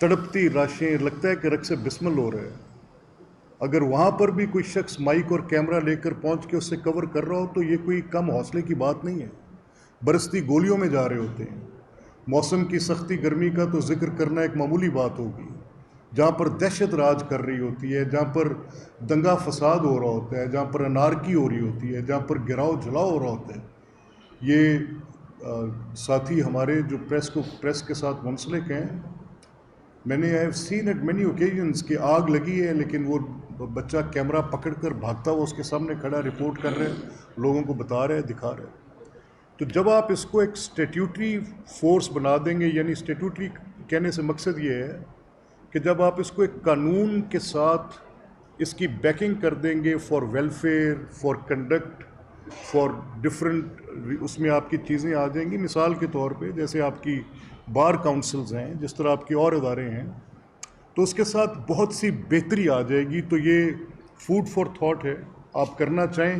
تڑپتی لاشیں، لگتا ہے کہ رقص بسمل ہو رہا ہے. اگر وہاں پر بھی کوئی شخص مائک اور کیمرہ لے کر پہنچ کے اسے کور کر رہا ہو تو یہ کوئی کم حوصلے کی بات نہیں ہے. برستی گولیوں میں جا رہے ہوتے ہیں. موسم کی سختی گرمی کا تو ذکر کرنا ایک معمولی بات ہوگی. جہاں پر دہشت راج کر رہی ہوتی ہے، جہاں پر دنگا فساد ہو رہا ہوتا ہے، جہاں پر انارکی ہو رہی ہوتی ہے، جہاں پر گراؤ جلاؤ ہو رہا ہوتا ہے، یہ ساتھی ہمارے جو پریس کے ساتھ منسلک ہیں، میں نے I have seen at many occasions کہ آگ لگی ہے لیکن وہ بچہ کیمرہ پکڑ کر بھاگتا ہوا اس کے سامنے کھڑا رپورٹ کر رہے ہیں، لوگوں کو بتا رہے ہیں، دکھا رہے ہیں. تو جب آپ اس کو ایک اسٹیٹیوٹری فورس بنا دیں گے، یعنی اسٹیٹیوٹری کہنے سے مقصد یہ ہے کہ جب آپ اس کو ایک قانون کے ساتھ اس کی بیکنگ کر دیں گے for welfare, for conduct, for different, اس میں آپ کی چیزیں آ جائیں گی. مثال کے طور پہ جیسے آپ کی بار کاؤنسلز ہیں، جس طرح آپ کی اور ادارے ہیں، تو اس کے ساتھ بہت سی بہتری آ جائے گی. تو یہ فوڈ فار تھاٹ ہے. آپ کرنا چاہیں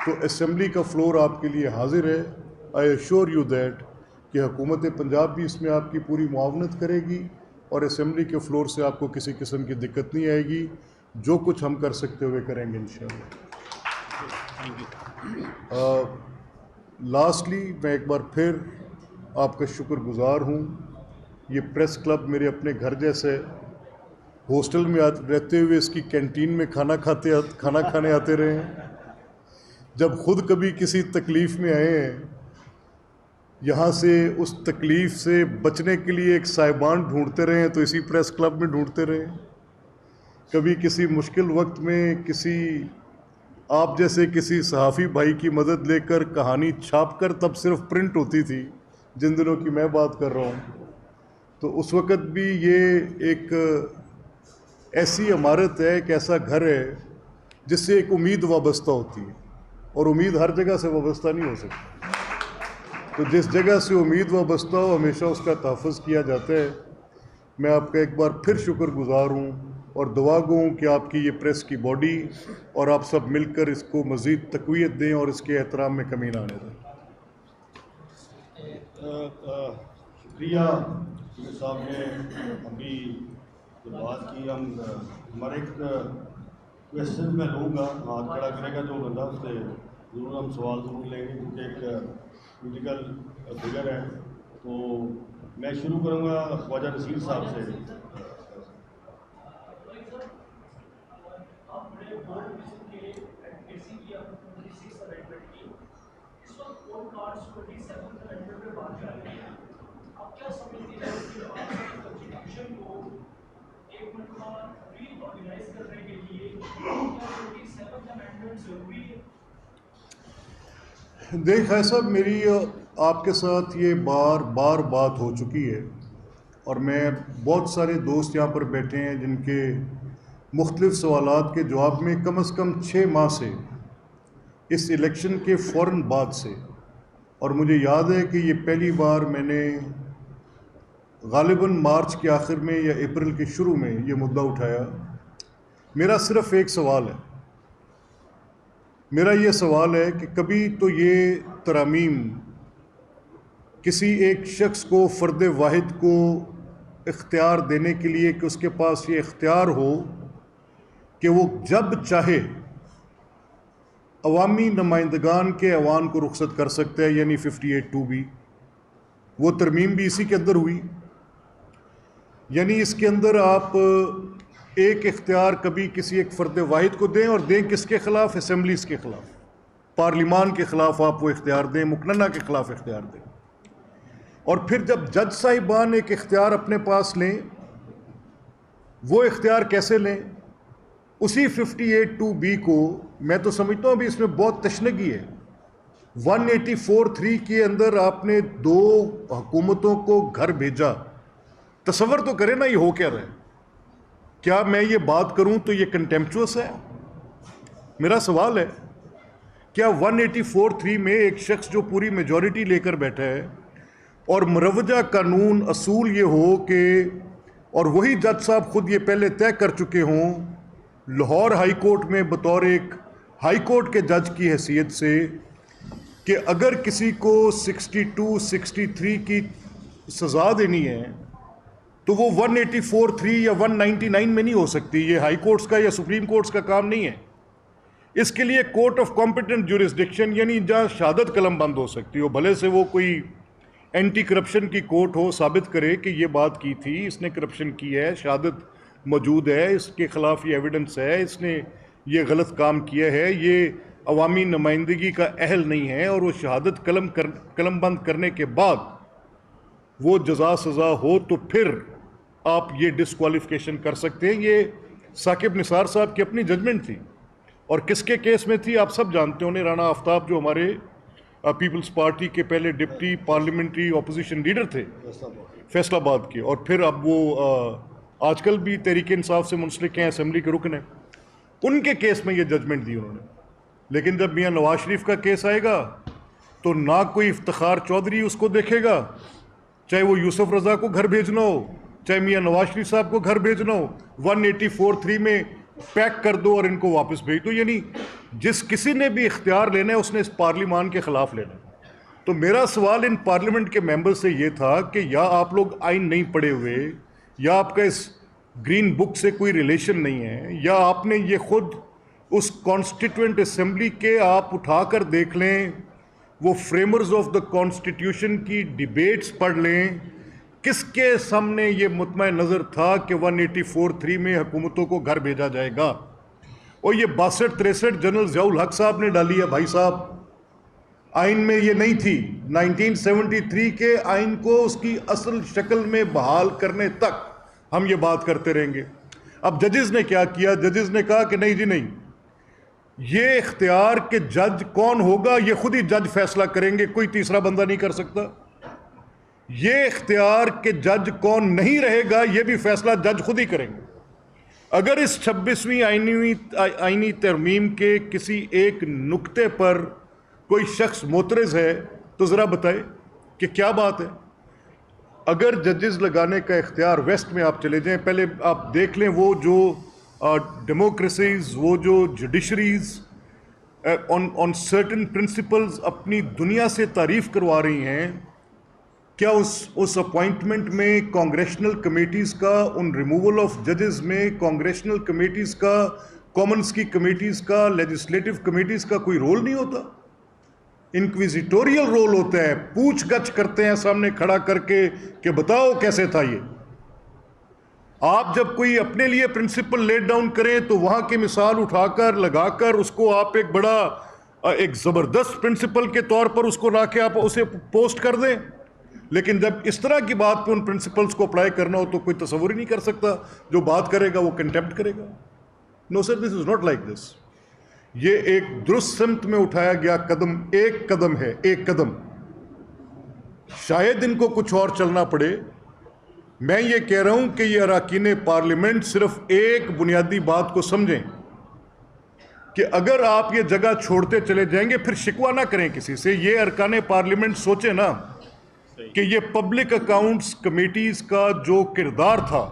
تو اسمبلی کا فلور آپ کے لیے حاضر ہے. آئی ایشور یو دیٹ کہ حکومت پنجاب بھی اس میں آپ کی پوری معاونت کرے گی اور اسمبلی کے فلور سے آپ کو کسی قسم کی دقت نہیں آئے گی. جو کچھ ہم کر سکتے ہوئے کریں گے انشاءاللہ. لاسٹلی میں ایک بار پھر آپ کا شکر گزار ہوں. یہ پریس کلب میرے اپنے گھر جیسے، ہاسٹل میں رہتے ہوئے اس کی کینٹین میں کھانا کھانے آتے رہے ہیں. جب خود کبھی کسی تکلیف میں آئے ہیں، یہاں سے اس تکلیف سے بچنے کے لیے ایک سائبان ڈھونڈتے رہے ہیں تو اسی پریس کلب میں ڈھونڈتے رہے ہیں. کبھی کسی مشکل وقت میں آپ جیسے کسی صحافی بھائی کی مدد لے کر کہانی چھاپ کر، تب صرف پرنٹ ہوتی تھی جن دنوں کی میں بات کر رہا ہوں، تو اس وقت بھی یہ ایک ایسی عمارت ہے، ایک ایسا گھر ہے جس سے ایک امید وابستہ ہوتی ہے، اور امید ہر جگہ سے وابستہ نہیں ہو سکتی. تو جس جگہ سے امید وابستہ ہو ہمیشہ اس کا تحفظ کیا جاتا ہے. میں آپ کا ایک بار پھر شکر گزار ہوں اور دعا گو ہوں کہ آپ کی یہ پریس کی باڈی اور آپ سب مل کر اس کو مزید تقویت دیں اور اس کے احترام میں کمی نہ آنے دیں. شکریہ صاحب نے ابھی جو بات کی. ہمارے ایک کویشچن میں لوں گا، ہاتھ کھڑا کرے گا جو بندہ، اس سے ضرور ہم سوال ضرور لیں گے کیونکہ ایک پولیٹیکل فگر ہے. تو میں شروع کروں گا خواجہ نصیر صاحب سے. دیکھ خیر صاحب، میری آپ کے ساتھ یہ بار بات ہو چکی ہے، اور میں بہت سارے دوست یہاں پر بیٹھے ہیں جن کے مختلف سوالات کے جواب میں کم از کم 6 ماہ سے، اس الیکشن کے فوراً بعد سے، اور مجھے یاد ہے کہ یہ پہلی بار میں نے غالباً مارچ کے آخر میں یا اپریل کے شروع میں یہ مدعا اٹھایا. میرا صرف ایک سوال ہے. میرا یہ سوال ہے کہ کبھی تو یہ ترامیم کسی ایک شخص کو، فرد واحد کو اختیار دینے کے لیے کہ اس کے پاس یہ اختیار ہو کہ وہ جب چاہے عوامی نمائندگان کے ایوان کو رخصت کر سکتا ہے، یعنی 58(2)B، وہ ترمیم بھی اسی کے اندر ہوئی. یعنی اس کے اندر آپ ایک اختیار کبھی کسی ایک فرد واحد کو دیں، اور دیں کس کے خلاف؟ اسمبلیز کے خلاف، پارلیمان کے خلاف آپ وہ اختیار دیں، مقننہ کے خلاف اختیار دیں. اور پھر جب جج صاحبان ایک اختیار اپنے پاس لیں، وہ اختیار کیسے لیں؟ اسی 58(2)B کو میں تو سمجھتا ہوں ابھی اس میں بہت تشنگی ہے. 184(3) کے اندر آپ نے 2 حکومتوں کو گھر بھیجا. تصور تو کریں نا یہ ہو کیا رہا ہے. کیا میں یہ بات کروں تو یہ کنٹیمپچوس ہے؟ میرا سوال ہے، کیا 184(3) میں ایک شخص جو پوری میجورٹی لے کر بیٹھا ہے اور مروجہ قانون اصول یہ ہو کہ، اور وہی جج صاحب خود یہ پہلے طے کر چکے ہوں لاہور ہائی کورٹ میں بطور ایک ہائی کورٹ کے جج کی حیثیت سے، کہ اگر کسی کو 62, 63 کی سزا دینی ہے تو وہ 184(3) یا 199 میں نہیں ہو سکتی. یہ ہائی کورٹس کا یا سپریم کورٹس کا کام نہیں ہے. اس کے لیے کورٹ آف کمپیٹنٹ جورسڈکشن یعنی جہاں شہادت قلم بند ہو سکتی ہو، بھلے سے وہ کوئی اینٹی کرپشن کی کورٹ ہو، ثابت کرے کہ یہ بات کی تھی، اس نے کرپشن کی ہے، شہادت موجود ہے، اس کے خلاف یہ ایویڈنس ہے، اس نے یہ غلط کام کیا ہے، یہ عوامی نمائندگی کا اہل نہیں ہے، اور وہ شہادت قلم بند کرنے کے بعد وہ جزا سزا ہو تو پھر آپ یہ ڈسکوالیفیکیشن کر سکتے ہیں. یہ ثاقب نثار صاحب کی اپنی ججمنٹ تھی. اور کس کے کیس میں تھی آپ سب جانتے ہوں. رانا آفتاب جو ہمارے پیپلز پارٹی کے پہلے ڈپٹی پارلیمنٹری اپوزیشن لیڈر تھے فیصل آباد کے، اور پھر اب وہ آج کل بھی تحریک انصاف سے منسلک ہیں، اسمبلی کے رکن ہیں. ان کے کیس میں یہ ججمنٹ دی انہوں نے. لیکن جب میاں نواز شریف کا کیس آئے گا تو نہ کوئی افتخار چودھری اس کو دیکھے گا، چاہے وہ یوسف رضا کو گھر بھیجنا ہو، چاہے میاں نواز شریف صاحب کو گھر بھیجنا ہو. 184(3) میں پیک کر دو اور ان کو واپس بھیج دو. یعنی جس کسی نے بھی اختیار لینا ہے اس نے اس پارلیمان کے خلاف لینا ہے. تو میرا سوال ان پارلیمنٹ کے ممبر سے یہ تھا کہ یا آپ لوگ آئین نہیں پڑھے ہوئے، یا آپ کا اس گرین بک سے کوئی ریلیشن نہیں ہے، یا آپ نے یہ خود اس کانسٹیٹوئنٹ اسمبلی کے آپ اٹھا کر دیکھ لیں، وہ فریمرز آف دا کانسٹیٹیوشن کی ڈیبیٹس پڑھ لیں. کس کے سامنے یہ مطمع نظر تھا کہ 184(3) میں حکومتوں کو گھر بھیجا جائے گا؟ اور یہ 62-63 جنرل ضیاء الحق صاحب نے ڈالی ہے بھائی صاحب. آئین میں یہ نہیں تھی. 1973 کے آئین کو اس کی اصل شکل میں بحال کرنے تک ہم یہ بات کرتے رہیں گے. اب ججز نے کیا کیا؟ ججز نے کہا کہ نہیں جی نہیں، یہ اختیار کہ جج کون ہوگا یہ خود ہی جج فیصلہ کریں گے، کوئی تیسرا بندہ نہیں کر سکتا. یہ اختیار کہ جج کون نہیں رہے گا یہ بھی فیصلہ جج خود ہی کریں گے. اگر اس 26ویں آئینی ترمیم کے کسی ایک نقطے پر کوئی شخص معترض ہے تو ذرا بتائے کہ کیا بات ہے. اگر ججز لگانے کا اختیار ویسٹ میں آپ چلے جائیں، پہلے آپ دیکھ لیں وہ جو ڈیموکریسیز، وہ جو جوڈیشریز آن سرٹن پرنسپلز اپنی دنیا سے تعریف کروا رہی ہیں، کیا اس اپوائنٹمنٹ میں کانگریشنل کمیٹیز کا، ان ریموول آف ججز میں کانگریشنل کمیٹیز کا، کامنز کی کمیٹیز کا، لیجسلیٹو کمیٹیز کا کوئی رول نہیں ہوتا؟ انکویزیٹوریل رول ہوتا ہے. پوچھ گچھ کرتے ہیں سامنے کھڑا کر کے کہ بتاؤ کیسے تھا یہ. آپ جب کوئی اپنے لیے پرنسپل لیٹ ڈاؤن کریں تو وہاں کی مثال اٹھا کر لگا کر اس کو آپ ایک بڑا ایک زبردست پرنسپل کے طور پر اس کو لا کے آپ اسے پوسٹ کر دیں. لیکن جب اس طرح کی بات پہ ان پرنسپلز کو اپلائی کرنا ہو تو کوئی تصور ہی نہیں کر سکتا. جو بات کرے گا وہ کنٹیمپٹ کرے گا. نو سر، دس از ناٹ لائک دس. یہ ایک درست سمت میں اٹھایا گیا قدم، ایک قدم ہے، ایک قدم. شاید ان کو کچھ اور چلنا پڑے. میں یہ کہہ رہا ہوں کہ یہ اراکین پارلیمنٹ صرف ایک بنیادی بات کو سمجھیں کہ اگر آپ یہ جگہ چھوڑتے چلے جائیں گے پھر شکوہ نہ کریں کسی سے. یہ ارکان پارلیمنٹ سوچیں نا کہ یہ پبلک اکاؤنٹس کمیٹیز کا جو کردار تھا،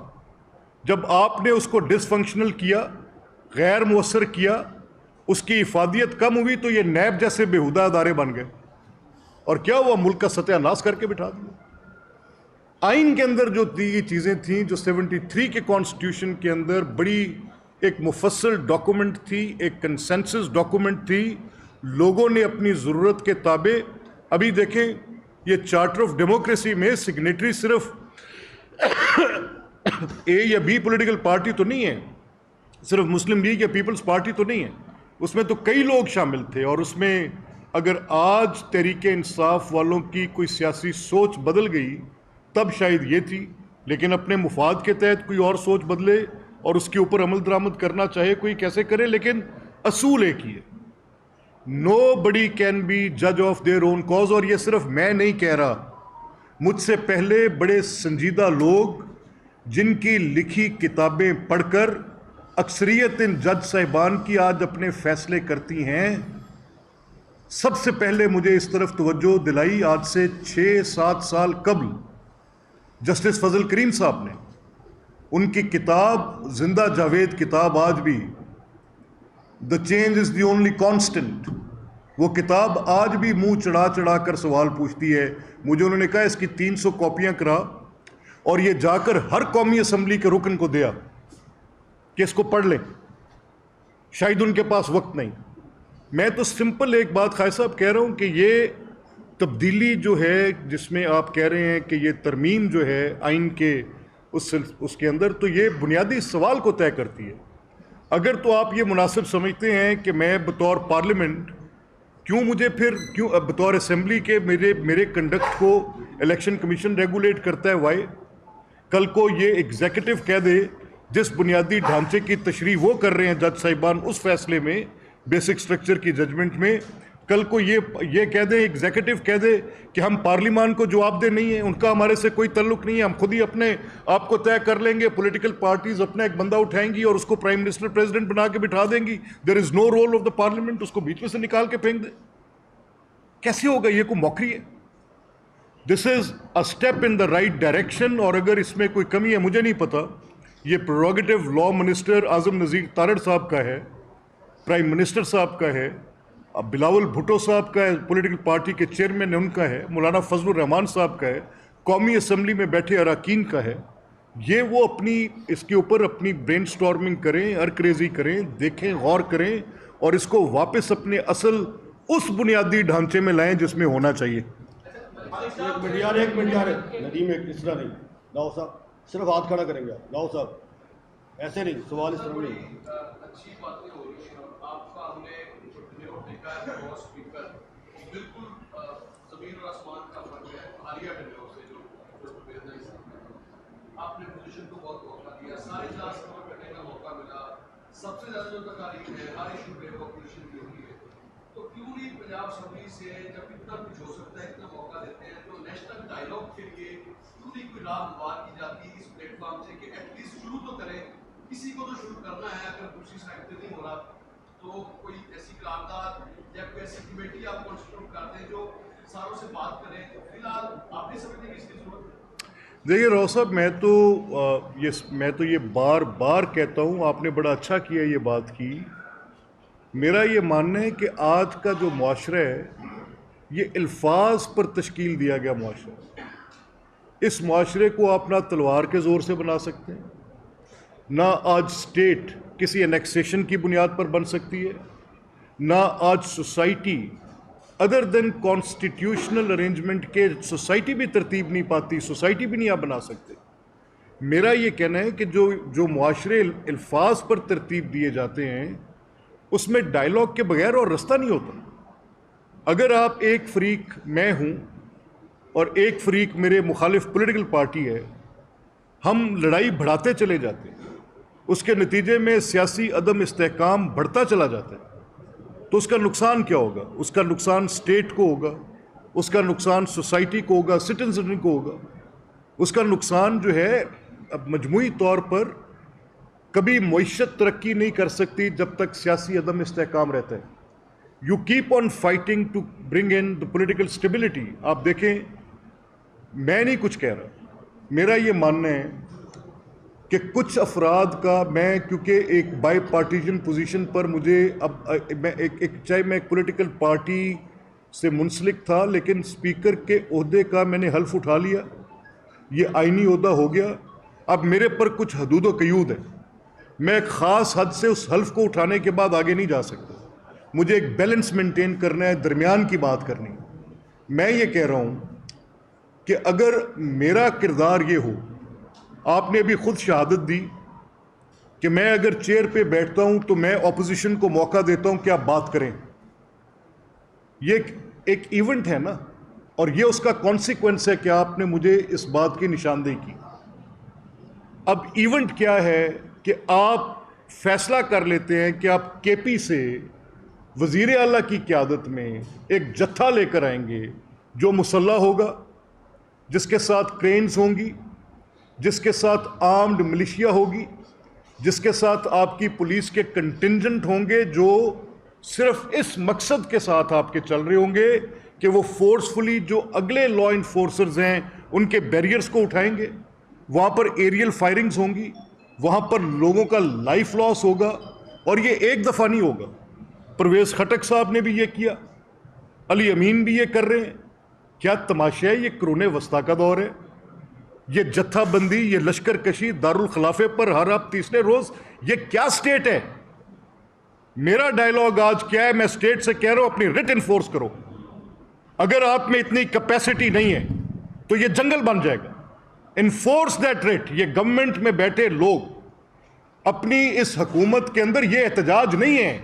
جب آپ نے اس کو ڈس فنکشنل کیا، غیر مؤثر کیا، اس کی افادیت کم ہوئی تو یہ نیب جیسے بیہودہ ادارے بن گئے. اور کیا ہوا؟ ملک کا ستیہ ناش کر کے بٹھا دیا. آئین کے اندر جو دی چیزیں تھیں، جو 73 کے کانسٹیٹیوشن کے اندر بڑی ایک مفصل ڈاکومنٹ تھی، ایک کنسنسس ڈاکومنٹ تھی، لوگوں نے اپنی ضرورت کے تابع. ابھی دیکھیں یہ چارٹر آف ڈیموکریسی میں سگنیٹری صرف اے یا بی پولیٹیکل پارٹی تو نہیں ہے، صرف مسلم لیگ یا پیپلز پارٹی تو نہیں ہے، اس میں تو کئی لوگ شامل تھے. اور اس میں اگر آج تحریک انصاف والوں کی کوئی سیاسی سوچ بدل گئی تب شاید یہ تھی، لیکن اپنے مفاد کے تحت کوئی اور سوچ بدلے اور اس کے اوپر عمل درآمد کرنا چاہے کوئی کیسے کرے، لیکن اصول ایک ہی ہے. نو بڈی کین بی جج آف دیئر اون کاز. اور یہ صرف میں نہیں کہہ رہا، مجھ سے پہلے بڑے سنجیدہ لوگ جن کی لکھی کتابیں پڑھ کر اکثریت ان جج صاحبان کی آج اپنے فیصلے کرتی ہیں، سب سے پہلے مجھے اس طرف توجہ دلائی آج سے 6-7 سال قبل جسٹس فضل کریم صاحب نے. ان کی کتاب زندہ جاوید کتاب آج بھی، the change is the only constant, وہ کتاب آج بھی منہ چڑھا چڑھا کر سوال پوچھتی ہے. مجھے انہوں نے کہا اس کی 300 کاپیاں کرا. اور یہ جا کر ہر قومی اسمبلی کے رکن کو دیا کہ اس کو پڑھ لیں. شاید ان کے پاس وقت نہیں. میں تو سمپل ایک بات خواجہ صاحب کہہ رہا ہوں کہ یہ تبدیلی جو ہے جس میں آپ کہہ رہے ہیں کہ یہ ترمیم جو ہے آئین کے اس کے اندر، تو یہ بنیادی سوال کو طے کرتی ہے. اگر تو آپ یہ مناسب سمجھتے ہیں کہ میں بطور پارلیمنٹ کیوں بطور اسمبلی کے میرے کنڈکٹ کو الیکشن کمیشن ریگولیٹ کرتا ہے، وائی؟ کل کو یہ ایگزیکٹو کہہ دے جس بنیادی ڈھانچے کی تشریح وہ کر رہے ہیں جج صاحبان اس فیصلے میں، بیسک سٹرکچر کی ججمنٹ میں، کل کو یہ کہہ دیں، ایگزیکٹو کہہ دے کہ ہم پارلیمان کو جواب دہ نہیں ہیں، ان کا ہمارے سے کوئی تعلق نہیں ہے، ہم خود ہی اپنے آپ کو طے کر لیں گے، پولیٹیکل پارٹیز اپنا ایک بندہ اٹھائیں گی اور اس کو پرائم منسٹر پریزیڈنٹ بنا کے بٹھا دیں گی، دیر از نو رول آف دا پارلیمنٹ، اس کو بیچ میں سے نکال کے پھینک دیں. کیسے ہوگا؟ یہ کوئی موکری ہے؟ This is a step in the right direction. اور اگر اس میں کوئی کمی ہے مجھے نہیں پتا. یہ پریروگیٹو لا منسٹر اعظم نذیر تارڑ صاحب کا ہے، پرائم منسٹر صاحب کا ہے، بلاول بھٹو صاحب کا ہے، پولیٹیکل پارٹی کے چیئرمین ان کا ہے، مولانا فضل الرحمان صاحب کا ہے، قومی اسمبلی میں بیٹھے اراکین کا ہے. یہ وہ اس کے اوپر اپنی برین سٹارمنگ کریں، ارکریزی کریں، دیکھیں، غور کریں اور اس کو واپس اپنے اصل اس بنیادی ڈھانچے میں لائیں جس میں ہونا چاہیے. ایک منٹ یار ندیم، ایک اس طرح نہیں. لاؤ صاحب صرف ہاتھ کھڑا کریں گے. لاؤ صاحب ایسے نہیں، سوال اس طرح نہیں. اچھی باتیں ہو رہی ہیں. آپ کا ہم نے دیکھا ہے بہت اسپیکر بالکل زمین اور آسمان کا فرق ہے حالیہ ڈنوں سے جو آپ نے پوزیشن کو بہت موقع دیا، سارے اجلاس کور کرنے کا موقع ملا، سب سے زیادہ جو تقاریر ہے ہر ایشو پہ اپوزیشن کی ہوئی ہے. تو کیوں نہیں پنجاب اسمبلی سے جب اتنا کچھ ہو سکتا ہے، اتنا موقع دیتے ہیں تو نیشنل ڈائلاگ کے لیے کیوں نہیں کوئی راہ ہموار کی جاتی اس پلیٹ فارم سے کہ ایٹ لیسٹ شروع تو کریں؟ کسی کو تو شروع کرنا ہے. اگر دوسری سائڈ پہ نہیں ہو رہا تو کوئی ایسی قرارداد یا کوئی ایسی کمیٹی آپ کانسٹیٹیوٹ کر دیں جو ساروں سے بات کریں. فی الحال آپ نہیں سمجھتے کہ اس کی ضرورت ہے؟ دیکھیے راؤ صاحب، میں تو یہ بار بار کہتا ہوں، آپ نے بڑا اچھا کیا یہ بات کی. میرا یہ ماننا ہے کہ آج کا جو معاشرہ ہے یہ الفاظ پر تشکیل دیا گیا معاشرہ. اس معاشرے کو آپ نہ تلوار کے زور سے بنا سکتے ہیں، نہ آج سٹیٹ کسی انیکسیشن کی بنیاد پر بن سکتی ہے، نہ آج سوسائٹی ادر دین کانسٹیٹیوشنل ارینجمنٹ کے سوسائٹی بھی ترتیب نہیں پاتی، سوسائٹی بھی نہیں آپ بنا سکتے. میرا یہ کہنا ہے کہ جو معاشرے الفاظ پر ترتیب دیے جاتے ہیں اس میں ڈائلاگ کے بغیر اور رستہ نہیں ہوتا. اگر آپ ایک فریق میں ہوں اور ایک فریق میرے مخالف پولیٹیکل پارٹی ہے، ہم لڑائی بڑھاتے چلے جاتے ہیں، اس کے نتیجے میں سیاسی عدم استحکام بڑھتا چلا جاتا ہے، تو اس کا نقصان کیا ہوگا؟ اس کا نقصان سٹیٹ کو ہوگا، اس کا نقصان سوسائٹی کو ہوگا، سٹیزن کو ہوگا. اس کا نقصان جو ہے اب مجموعی طور پر کبھی معیشت ترقی نہیں کر سکتی جب تک سیاسی عدم استحکام رہتا ہے. You keep on fighting to bring in the political stability. آپ دیکھیں، میں نہیں کچھ کہہ رہا، میرا یہ ماننا ہے کہ کچھ افراد کا کیونکہ ایک بائی پارٹیشن پوزیشن پر مجھے چاہے میں ایک پولیٹیکل پارٹی سے منسلک تھا لیکن اسپیکر کے عہدے کا میں نے حلف اٹھا لیا، یہ آئینی عہدہ ہو گیا. اب میرے پر کچھ حدود و قیود ہے، میں ایک خاص حد سے اس حلف کو اٹھانے کے بعد آگے نہیں جا سکتا. مجھے ایک بیلنس مینٹین کرنا ہے، درمیان کی بات کرنی ہے. میں یہ کہہ رہا ہوں کہ اگر میرا کردار یہ ہو، آپ نے ابھی خود شہادت دی کہ میں اگر چیئر پہ بیٹھتا ہوں تو میں اپوزیشن کو موقع دیتا ہوں کہ آپ بات کریں. یہ ایک ایونٹ ہے نا، اور یہ اس کا کانسیکوینس ہے کہ آپ نے مجھے اس بات کی نشاندہی کی. اب ایونٹ کیا ہے کہ آپ فیصلہ کر لیتے ہیں کہ آپ کے پی سے وزیر اعلیٰ کی قیادت میں ایک جتھا لے کر آئیں گے جو مسلح ہوگا، جس کے ساتھ کرینز ہوں گی، جس کے ساتھ آرمڈ ملیشیا ہوگی، جس کے ساتھ آپ کی پولیس کے کنٹنجنٹ ہوں گے جو صرف اس مقصد کے ساتھ آپ کے چل رہے ہوں گے کہ وہ فورسفلی جو اگلے لا انفورسرز ہیں ان کے بیریئرز کو اٹھائیں گے. وہاں پر ایریل فائرنگز ہوں گی، وہاں پر لوگوں کا لائف لاس ہوگا، اور یہ ایک دفعہ نہیں ہوگا. پرویز خٹک صاحب نے بھی یہ کیا، علی امین بھی یہ کر رہے ہیں. کیا تماشا ہے؟ یہ قرون وسطیٰ کا دور ہے. یہ جتھا بندی، یہ لشکر کشی دارالخلافے پر ہر اب تیسرے روز، یہ کیا سٹیٹ ہے؟ میرا ڈائیلاگ آج کیا ہے؟ میں سٹیٹ سے کہہ رہا ہوں اپنی رٹ انفورس کرو. اگر آپ میں اتنی کیپیسٹی نہیں ہے تو یہ جنگل بن جائے گا. انفورس دیٹ رٹ. یہ گورنمنٹ میں بیٹھے لوگ اپنی اس حکومت کے اندر، یہ احتجاج نہیں ہے،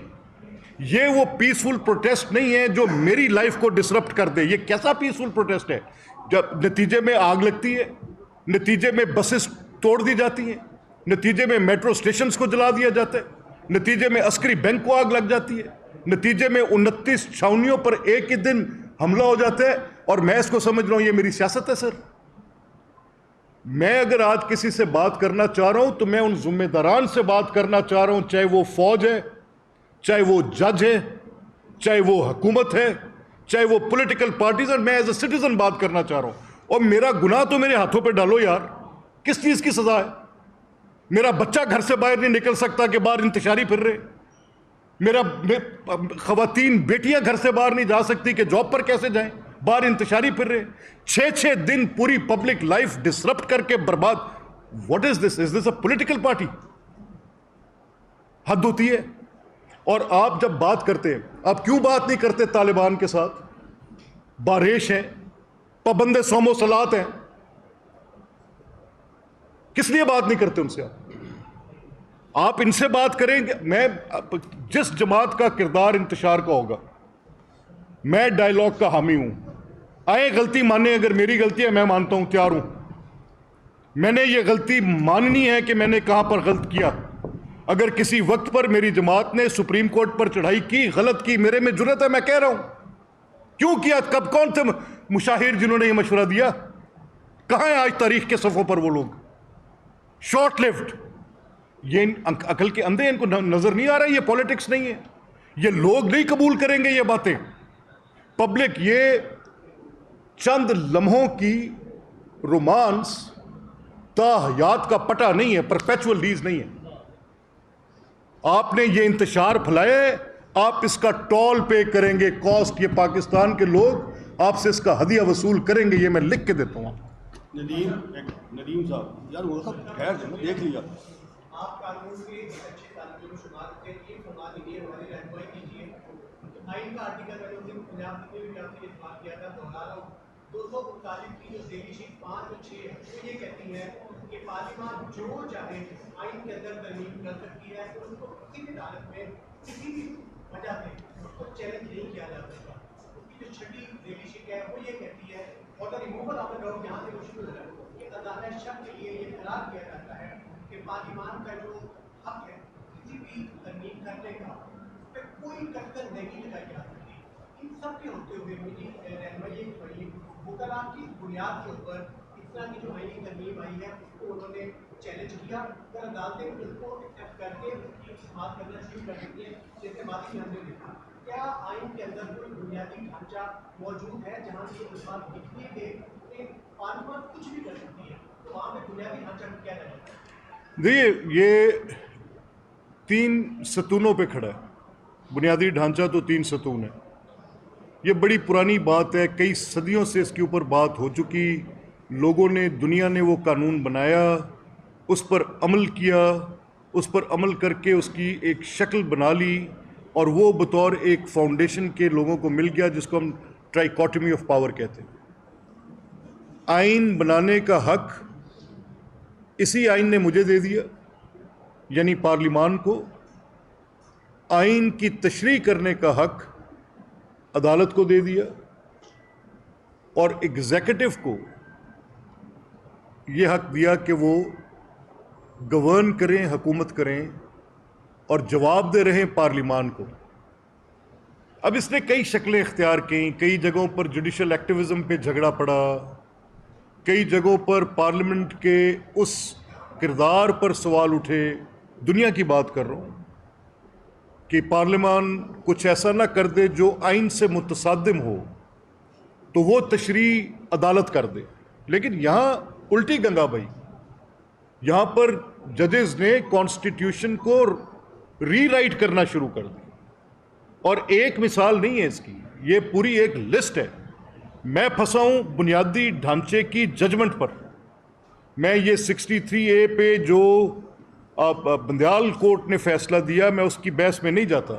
یہ وہ پیسفل پروٹیسٹ نہیں ہے جو میری لائف کو ڈسرپٹ کر دے. یہ کیسا پیسفل پروٹیسٹ ہے جب نتیجے میں آگ لگتی ہے، نتیجے میں بسز توڑ دی جاتی ہیں، نتیجے میں میٹرو سٹیشنز کو جلا دیا جاتا ہے، نتیجے میں عسکری بینک کو آگ لگ جاتی ہے، نتیجے میں 29 چھاؤنیوں پر ایک ہی دن حملہ ہو جاتا ہے. اور میں اس کو سمجھ رہا ہوں یہ میری سیاست ہے. سر، میں اگر آج کسی سے بات کرنا چاہ رہا ہوں تو میں ان ذمہ داران سے بات کرنا چاہ رہا ہوں، چاہے وہ فوج ہے، چاہے وہ جج ہے، چاہے وہ حکومت ہے، چاہے وہ پولیٹیکل پارٹیز ہیں. میں ایز اے سٹیزن بات کرنا چاہ رہا ہوں. اور میرا گناہ تو میرے ہاتھوں پہ ڈالو یار. کس چیز کی سزا ہے؟ میرا بچہ گھر سے باہر نہیں نکل سکتا کہ باہر انتشاری پھر رہے. میرا خواتین بیٹیاں گھر سے باہر نہیں جا سکتی کہ جاب پر کیسے جائیں، باہر انتشاری پھر رہے. 6 دن پوری پبلک لائف ڈسرپٹ کر کے برباد. What is this? Is this a political party? حد ہوتی ہے. اور آپ جب بات کرتے ہیں، آپ کیوں بات نہیں کرتے طالبان کے ساتھ؟ باریش ہیں، پابند صوم و صلات ہیں، کس لیے بات نہیں کرتے ان سے؟ آپ ان سے بات کریں گے. میں جس جماعت کا کردار انتشار کا ہوگا، میں ڈائیلاگ کا حامی ہوں. آئے غلطی مانیں، اگر میری غلطی ہے میں مانتا ہوں، تیار ہوں. میں نے یہ غلطی ماننی ہے کہ میں نے کہاں پر غلط کیا. اگر کسی وقت پر میری جماعت نے سپریم کورٹ پر چڑھائی کی، غلط کی، میرے میں جرأت ہے، میں کہہ رہا ہوں. کیوں کیا؟ کب؟ کون تھے مشاہیر جنہوں نے یہ مشورہ دیا؟ کہاں ہیں آج تاریخ کے صفحوں پر وہ لوگ؟ Short left. یہ عقل کے اندھے، ان کو نظر نہیں آ رہا یہ پولیٹکس نہیں ہے. یہ لوگ نہیں قبول کریں گے یہ باتیں. پبلک یہ چند لمحوں کی رومانس تا حیات کا پٹا نہیں ہے، پرپیچول لیز نہیں ہے. آپ نے یہ انتشار پھیلایا ہے، آپ اس کا ٹول پے کریں گے. کاسٹ یہ پاکستان کے لوگ آپ سے اس کا ہدیہ وصول کریں گے. یہ میں لکھ کے دیتا ہوں. ندیم صاحب، یار وہ سب خیر سے دیکھ لیا. آپ قانون کے ایک اچھے طالب علم شمار ہوتے ہیں. یہ فرما دیجیے، ہماری رہنمائی کیجیے. آئین کا آرٹیکل میں نے پنجاب میں بھی آپ سے اس بات کیا تھا، دوہرا رہا ہوں. 249 کی جو ذیلی شیٹ 5 اور 6 ہے وہ یہ کہتی ہے کہ پارلیمان جو چاہے آئین کے اندر ترمیم کر سکتی ہے، اور ان کو کسی بھی عدالت میں کسی بھی وجہ سے اس کو چیلنج نہیں کیا جا سکتا. اس کی جو چھٹی ذیلی شیٹ ہے وہ یہ کہتی ہے اور ریموول آف دا ڈاگ یہاں سے مشکل ہے کہ عدالت شک کے لیے یہ قرار دیا جاتا ہے کہ پارلیمان کا جو حق ہے کسی بھی ترمیم کرنے کا، اس پہ کوئی کٹکن نہیں لگائی جا سکتی. ان سب کے ہوتے ہوئے میری رہنمائی پڑی وکلا کی بنیاد کے اوپر اس طرح کی جو آئینی ترمیم آئی ہے اس کو انہوں نے چیلنج کیا. اگر عدالتیں اس کو ایکسیپٹ کر کے اس کی بات کرنا شروع کر دیتی ہیں، جیسے ماضی میں ہم نے دیکھا. کیا آئین کے اندر کوئی بنیادی ڈھانچہ موجود ہے جہاں سے یہ بات لکھیے گئے کہ پارلیمان کچھ بھی کر سکتی ہے، تو وہاں پہ بنیادی ڈھانچہ کیا رہے گا؟ دیکھیے، یہ 3 ستونوں پہ کھڑا ہے. بنیادی ڈھانچہ تو 3 ستون ہے. یہ بڑی پرانی بات ہے، کئی صدیوں سے اس کے اوپر بات ہو چکی. لوگوں نے، دنیا نے وہ قانون بنایا، اس پر عمل کیا، اس پر عمل کر کے اس کی ایک شکل بنا لی، اور وہ بطور ایک فاؤنڈیشن کے لوگوں کو مل گیا جس کو ہم ٹرائیکوٹمی آف پاور کہتے ہیں. آئین بنانے کا حق اسی آئین نے مجھے دے دیا، یعنی پارلیمان کو. آئین کی تشریح کرنے کا حق عدالت کو دے دیا، اور ایگزیکٹو کو یہ حق دیا کہ وہ گورن کریں، حکومت کریں، اور جواب دے رہیں پارلیمان کو. اب اس نے کئی شکلیں اختیار کیں. کئی جگہوں پر جوڈیشل ایکٹیویزم پہ جھگڑا پڑا، کئی جگہوں پر پارلیمنٹ کے اس کردار پر سوال اٹھے. دنیا کی بات کر رہا ہوں کہ پارلیمان کچھ ایسا نہ کر دے جو آئین سے متصادم ہو تو وہ تشریح عدالت کر دے. لیکن یہاں الٹی گنگا بھائی، یہاں پر ججز نے کانسٹیٹیوشن کو ری رائٹ کرنا شروع کر دی. اور ایک مثال نہیں ہے اس کی، یہ پوری ایک لسٹ ہے. میں پھنسا ہوں بنیادی ڈھانچے کی ججمنٹ پر. میں یہ 63A پہ جو بندیال کورٹ نے فیصلہ دیا میں اس کی بحث میں نہیں جاتا.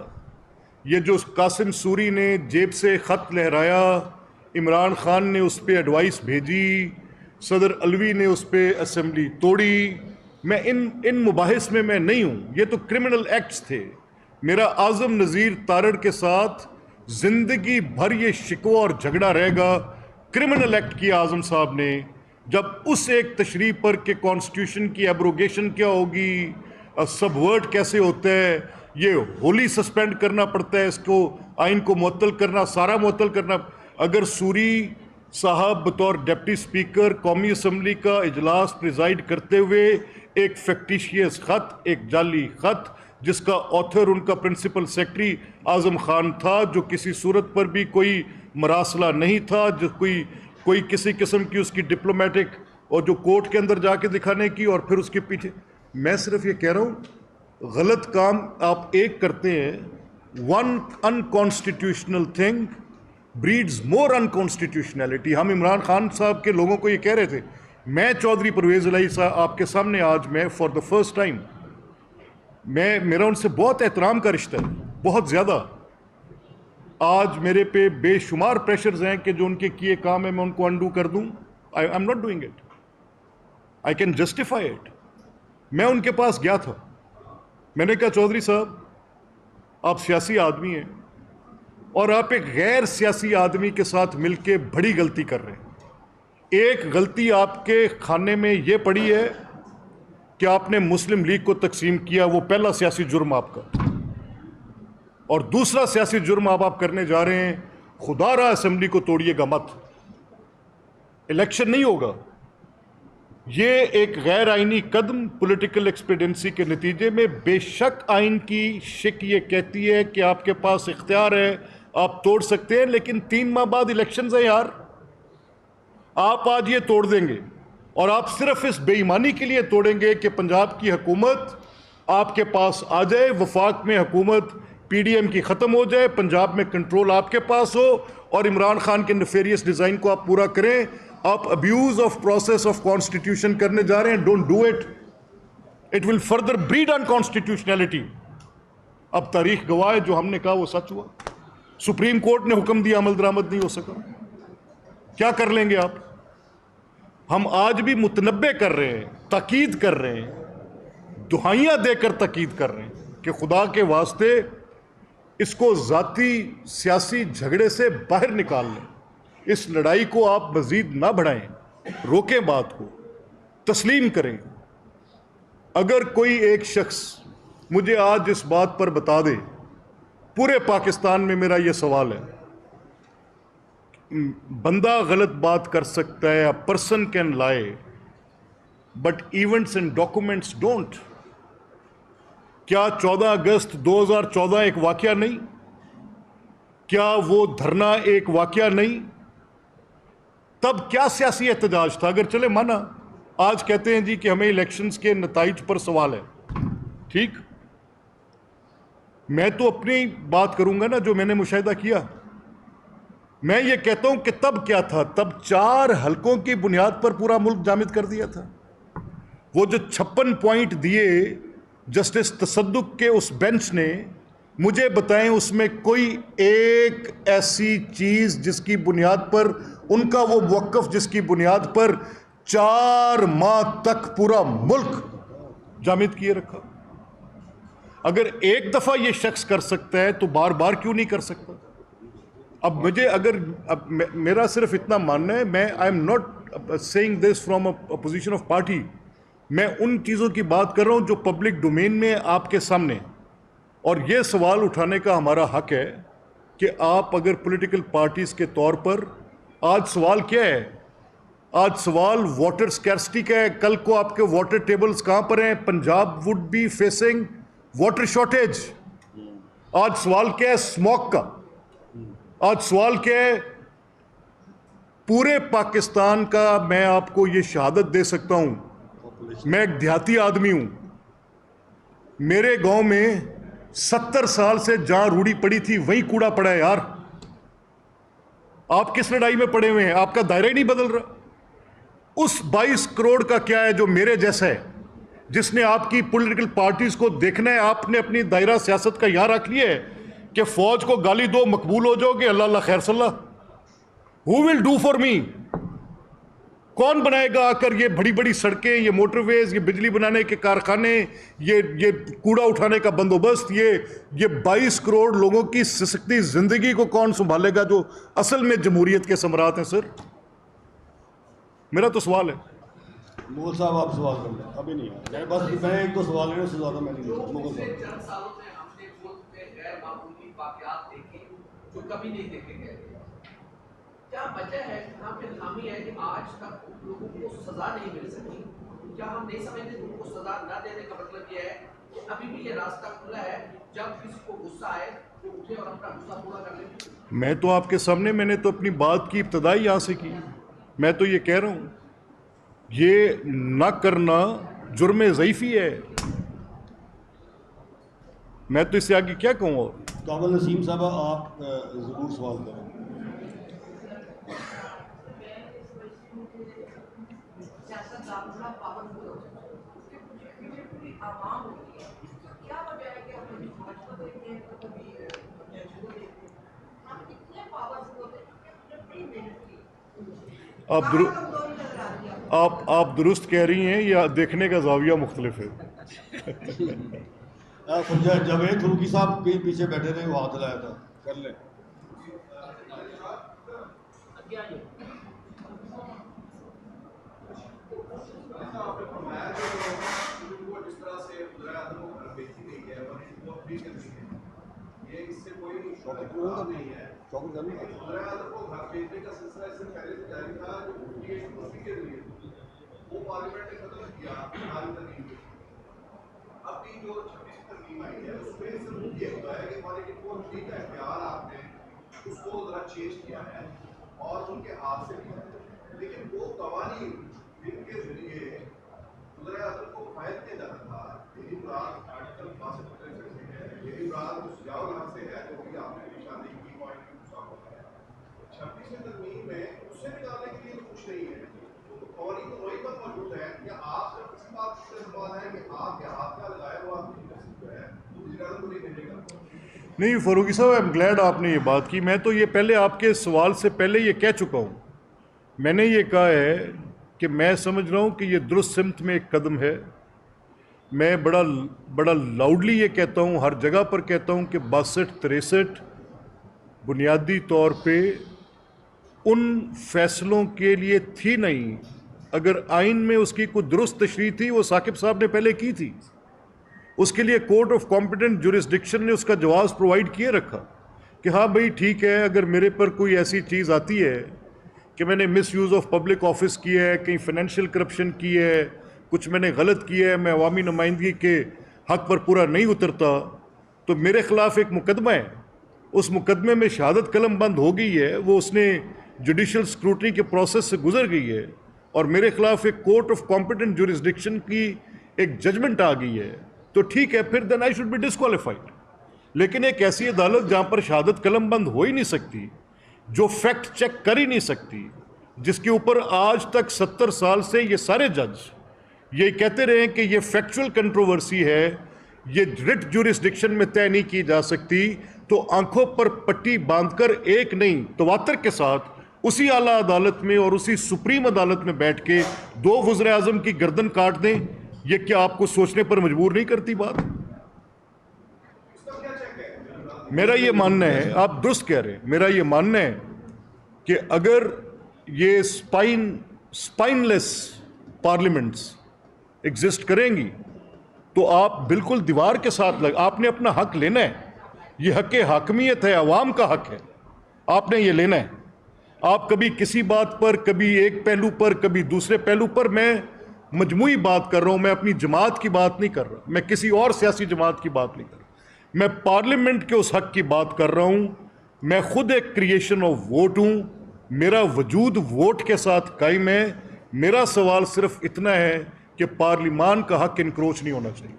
یہ جو قاسم سوری نے جیب سے خط لہرایا، عمران خان نے اس پہ ایڈوائس بھیجی، صدر علوی نے اس پہ اسمبلی توڑی، میں ان مباحث میں نہیں ہوں. یہ تو کرمنل ایکٹس تھے. میرا اعظم نذیر تارڑ کے ساتھ زندگی بھر یہ شکوہ اور جھگڑا رہے گا. کرمنل ایکٹ کیا اعظم صاحب نے، جب اس ایک تشریح پر کہ کانسٹیٹیوشن کی ایبروگیشن کیا ہوگی، سب ورڈ کیسے ہوتا ہے، یہ ہولی سسپینڈ کرنا پڑتا ہے، اس کو آئین کو معطل کرنا، سارا معطل کرنا. اگر سوری صاحب بطور ڈپٹی سپیکر قومی اسمبلی کا اجلاس پریزائڈ کرتے ہوئے ایک فیکٹیشیس خط، ایک جعلی خط جس کا آتھر ان کا پرنسپل سیکرٹری اعظم خان تھا، جو کسی صورت پر بھی کوئی مراسلہ نہیں تھا، جو کوئی کسی قسم کی اس کی ڈپلومیٹک اور جو کورٹ کے اندر جا کے دکھانے کی، اور پھر اس کے پیچھے. میں صرف یہ کہہ رہا ہوں غلط کام آپ ایک کرتے ہیں، ون انکانسٹیٹیوشنل تھنگ بریڈز مور انکانسٹیٹیوشنلٹی. ہم عمران خان صاحب کے لوگوں کو یہ کہہ رہے تھے. میں چودھری پرویز الہی صاحب آپ کے سامنے آج میں فار دا فرسٹ ٹائم، میرا ان سے بہت احترام کا رشتہ ہے، بہت زیادہ. آج میرے پہ بے شمار پریشرز ہیں کہ جو ان کے کیے کام ہے میں ان کو انڈو کر دوں. آئی am not doing it, I can justify it. میں ان کے پاس گیا تھا، میں نے کہا چودھری صاحب آپ سیاسی آدمی ہیں اور آپ ایک غیر سیاسی آدمی کے ساتھ مل کے بڑی غلطی کر رہے ہیں. ایک غلطی آپ کے کھانے میں یہ پڑی ہے کہ آپ نے مسلم لیگ کو تقسیم کیا، وہ پہلا سیاسی جرم آپ کا. اور دوسرا سیاسی جرم آپ کرنے جا رہے ہیں، خدا را اسمبلی کو توڑیے گا مت، الیکشن نہیں ہوگا. یہ ایک غیر آئینی قدم پولیٹیکل ایکسپیڈنسی کے نتیجے میں، بے شک آئین کی شک یہ کہتی ہے کہ آپ کے پاس اختیار ہے، آپ توڑ سکتے ہیں، لیکن 3 ماہ بعد الیکشنز ہیں یار. آپ آج یہ توڑ دیں گے اور آپ صرف اس بے ایمانی کے لیے توڑیں گے کہ پنجاب کی حکومت آپ کے پاس آ جائے، وفاق میں حکومت پی ڈی ایم کی ختم ہو جائے، پنجاب میں کنٹرول آپ کے پاس ہو اور عمران خان کے نیفیریس ڈیزائن کو آپ پورا کریں. آپ abuse of process of constitution کرنے جا رہے ہیں. Don't do it, it will further breed on constitutionality. اب تاریخ گواہ ہے، جو ہم نے کہا وہ سچ ہوا. سپریم کورٹ نے حکم دیا، عمل درآمد نہیں ہو سکا. کیا کر لیں گے آپ؟ ہم آج بھی متنبع کر رہے ہیں، تاکید کر رہے ہیں، دہائیاں دے کر تاکید کر رہے ہیں کہ خدا کے واسطے اس کو ذاتی سیاسی جھگڑے سے باہر نکال لیں. اس لڑائی کو آپ مزید نہ بڑھائیں، روکیں، بات کو تسلیم کریں. اگر کوئی ایک شخص مجھے آج اس بات پر بتا دے، پورے پاکستان میں میرا یہ سوال ہے، بندہ غلط بات کر سکتا ہے، a person can lie but events and documents don't. کیا 14 اگست 2014 ایک واقعہ نہیں؟ کیا وہ دھرنا ایک واقعہ نہیں؟ تب کیا سیاسی احتجاج تھا؟ اگر چلے مانا آج کہتے ہیں جی کہ ہمیں الیکشنز کے نتائج پر سوال ہے، ٹھیک، میں تو اپنی بات کروں گا نا جو میں نے مشاہدہ کیا. میں یہ کہتا ہوں کہ تب کیا تھا؟ تب 4 حلقوں کی بنیاد پر پورا ملک جامد کر دیا تھا. وہ جو 56 پوائنٹ دیے جسٹس تصدق کے اس بینچ نے، مجھے بتائیں اس میں کوئی ایک ایسی چیز جس کی بنیاد پر ان کا وہ موقف، جس کی بنیاد پر 4 ماہ تک پورا ملک جامد کیے رکھا. اگر ایک دفعہ یہ شخص کر سکتا ہے تو بار بار کیوں نہیں کر سکتا؟ اب مجھے میرا صرف اتنا ماننا ہے، میں I am not saying this from a position of party, میں ان چیزوں کی بات کر رہا ہوں جو پبلک ڈومین میں آپ کے سامنے. اور یہ سوال اٹھانے کا ہمارا حق ہے کہ آپ اگر پولیٹیکل پارٹیز کے طور پر، آج سوال کیا ہے؟ آج سوال واٹر سکیرسٹی کا ہے. کل کو آپ کے واٹر ٹیبلز کہاں پر ہیں؟ Punjab would be facing water shortage. آج سوال کیا ہے؟ اسموک کا. آج سوال کیا ہے؟ پورے پاکستان کا میں آپ کو یہ شہادت دے سکتا ہوں، میں ایک دیہاتی آدمی ہوں، میرے گاؤں میں 70 سال سے جہاں روڑی پڑی تھی وہیں کوڑا پڑا ہے یار. آپ کس لڑائی میں پڑے ہوئے ہیں؟ آپ کا دائرہ ہی نہیں بدل رہا. اس 22 کروڑ کا کیا ہے جو میرے جیسا ہے، جس نے آپ کی پولیٹیکل پارٹیز کو دیکھنا ہے، آپ نے اپنی دائرہ سیاست کا یہاں رکھ لیا ہے کہ فوج کو گالی دو مقبول ہو جاؤ گے، اللہ اللہ خیر صلی اللہ. ہو ول ڈو فار می؟ کون بنائے گا آ کر یہ بڑی بڑی سڑکیں، یہ موٹر ویز، یہ بجلی بنانے کے کارخانے، یہ کوڑا اٹھانے کا بندوبست، یہ 22 کروڑ لوگوں کی سسکتی زندگی کو کون سنبھالے گا جو اصل میں جمہوریت کے ثمرات ہیں؟ سر میرا تو سوال ہے. مغل صاحب آپ سوال کر لیں، ابھی نہیں ہے، میں ایک دو سوال لینے سے زیادہ میں نہیں لیتا. مغل پچھلے صاحب چند سالوں میں ہم نے ملک میں غیر معمولی واقعات دیکھے جو کبھی نہیں دیکھے گئے. کیا وجہ ہے، کہاں پہ خامی ہے کہ آج تک لوگوں کو سزا نہیں مل سکی؟ کیا ہم نہیں سمجھتے ان کو سزا نہ دینے کا مطلب یہ ہے کہ ابھی بھی یہ راستہ کھلا ہے، جب کسی کو غصہ آئے وہ اٹھے اور اپنا غصہ پورا کر لے؟ میں تو آپ کے سامنے، میں نے تو اپنی بات کی ابتدائی یہاں سے کی. میں تو یہ کہہ رہا ہوں یہ نہ کرنا جرم ضعیفی ہے. میں تو اس سے آگے کیا کہوں؟ اور کامل نسیم صاحبہ آپ ضرور سوال کریں. آپ درست کہہ رہی ہیں، یا دیکھنے کا زاویہ مختلف ہے. جاوید فروقی صاحب کہیں پیچھے بیٹھے تھے، وہ ہاتھ لایا تھا، کر لیں. جس طرح سے وزیر اعظم کو گھر بیچی گئی ہے اور اس کو فری کر دی ہے، یہ اس سے کوئی نہیں ہے. وزیر اعظم کو گھر بیچنے کا سلسلہ اس سے پہلے سے جاری تھا، جو مفتی کے ذریعے وہ پارلیمنٹ نے ختم کیا حال ترمیم میں. ابھی جو 26 ترمیم آئی ہے اس میں صرف یہ ہوتا ہے کہ مالک کو ٹھیک کا اختیار آپ نے اس کو ذرا چینج کیا ہے اور ان کے ہاتھ سے بھی ہے، لیکن وہ قوانین جن کے ذریعے وزیر اعظم کو فائد کیا جاتا تھا، یہی مراد آرٹیکل 62 سے ہے، یہی مراد اس جاؤ یہاں سے ہے جو بھی آپ نے نشاندہی کی پوائنٹ کی مساق ہوتا ہے. 26ویں ترمیم میں اسے نکالنے کے لیے تو کچھ نہیں ہے، تو قوانین تو وہی پر موجود ہے. یا آپ صرف اسی بات سے سوال ہے کہ آپ کے ہاتھ کا لگایا ہوا جو ہے وہ وزیر اعظم کو نہیں بھیجے گا؟ نہیں فاروقی صاحب، آئی ایم گلیڈ آپ نے یہ بات کی. میں تو یہ پہلے آپ کے سوال سے پہلے یہ کہہ چکا ہوں. میں نے یہ کہا ہے کہ میں سمجھ رہا ہوں کہ یہ درست سمت میں ایک قدم ہے. میں بڑا لاؤڈلی یہ کہتا ہوں، ہر جگہ پر کہتا ہوں کہ 62-63 بنیادی طور پہ ان فیصلوں کے لیے تھی نہیں. اگر آئین میں اس کی کوئی درست تشریح تھی وہ ثاقب صاحب نے پہلے کی تھی. اس کے لیے کورٹ آف کمپیٹنٹ جورسڈکشن نے اس کا جواز پرووائڈ کیے رکھا کہ ہاں بھائی ٹھیک ہے، اگر میرے پر کوئی ایسی چیز آتی ہے کہ میں نے مس یوز آف پبلک آفس کیا ہے، کہیں فائنینشیل کرپشن کی ہے، کچھ میں نے غلط کیا ہے، میں عوامی نمائندگی کے حق پر پورا نہیں اترتا، تو میرے خلاف ایک مقدمہ ہے. اس مقدمے میں شہادت قلم بند ہو گئی ہے، وہ اس نے جوڈیشل اسکروٹنی کے پروسیس سے گزر گئی ہے، اور میرے خلاف ایک کورٹ آف کمپیٹنٹ جورسڈکشن کی ایک ججمنٹ آ گئی ہے، تو ٹھیک ہے، پھر دین آئی شوڈ بی ڈسکوالیفائڈ. لیکن ایک ایسی عدالت جہاں پر شہادت قلم بند ہو ہی نہیں سکتی، جو فیکٹ چیک کر ہی نہیں سکتی، جس کے اوپر آج تک 70 سال سے یہ سارے جج یہ کہتے رہے کہ یہ فیکچول کنٹروورسی ہے، یہ رٹ جورسڈکشن میں طے نہیں کی جا سکتی، تو آنکھوں پر پٹی باندھ کر ایک نہیں تواتر کے ساتھ اسی اعلیٰ عدالت میں اور اسی سپریم عدالت میں بیٹھ کے 2 وزیر اعظم کی گردن کاٹ دیں، یہ کیا آپ کو سوچنے پر مجبور نہیں کرتی بات؟ میرا یہ ماننا ہے، آپ درست کہہ رہے ہیں، میرا یہ ماننا ہے کہ اگر یہ سپائن لیس پارلیمنٹس ایگزسٹ کریں گی تو آپ بالکل دیوار کے ساتھ آپ نے اپنا حق لینا ہے. یہ حق حاکمیت ہے، عوام کا حق ہے، آپ نے یہ لینا ہے. آپ کبھی کسی بات پر، کبھی ایک پہلو پر، کبھی دوسرے پہلو پر، میں مجموعی بات کر رہا ہوں، میں اپنی جماعت کی بات نہیں کر رہا، میں کسی اور سیاسی جماعت کی بات نہیں کر رہا، میں پارلیمنٹ کے اس حق کی بات کر رہا ہوں. میں خود ایک کریشن آف ووٹ ہوں، میرا وجود ووٹ کے ساتھ قائم ہے. میرا سوال صرف اتنا ہے کہ پارلیمان کا حق انکروچ نہیں ہونا چاہیے.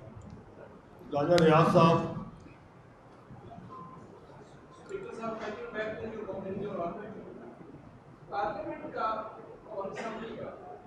راجہ ریاض صاحب. پارلیمنٹ کا اور اسمبلی کا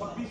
26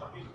26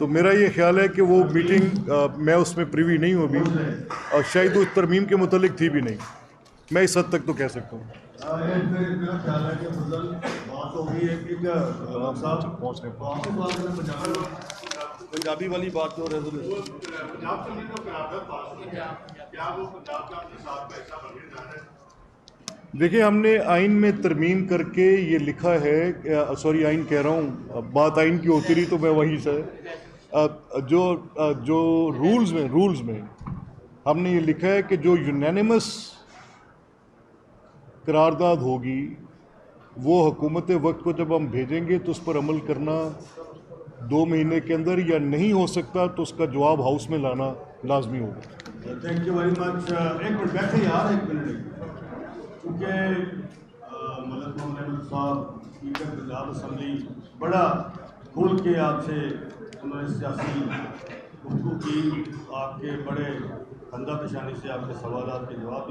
تو میرا یہ خیال ہے کہ وہ میٹنگ میں اس میں پریوی نہیں ہوں ابھی، اور شاید وہ ترمیم کے متعلق تھی بھی نہیں، میں اس حد تک تو کہہ سکتا ہوں۔ میرا خیال ہے کہ فضل بات ہو گئی ہے کہ پنجابی والی بات تو ریزولوشن پنجاب سے جو قرارداد پاس ہوئی ہے کیا وہ پنجاب کا اپنے ساتھ کا حصہ بننے جا رہا ہے؟ دیکھیں ہم نے آئین میں ترمیم کر کے یہ لکھا ہے، سوری آئین کہہ رہا ہوں، بات آئین کی ہوتی رہی تو میں وہیں سے جو رولز میں ہم نے یہ لکھا ہے کہ جو یونینیمس قرارداد ہوگی وہ حکومت وقت کو جب ہم بھیجیں گے تو اس پر عمل کرنا 2 مہینے کے اندر، یا نہیں ہو سکتا تو اس کا جواب ہاؤس میں لانا لازمی ہوگا۔ Thank you very much. ایک منٹ بیٹھے یار، ایک منٹ، کیونکہ ملک محمد صاحب اسپیکر پنجاب اسمبلی بڑا کھل کے آپ سے انہوں نے سیاسی گفتگو کی، آپ کے بڑے خندہ پیشانی سے آپ کے سوالات کے جواب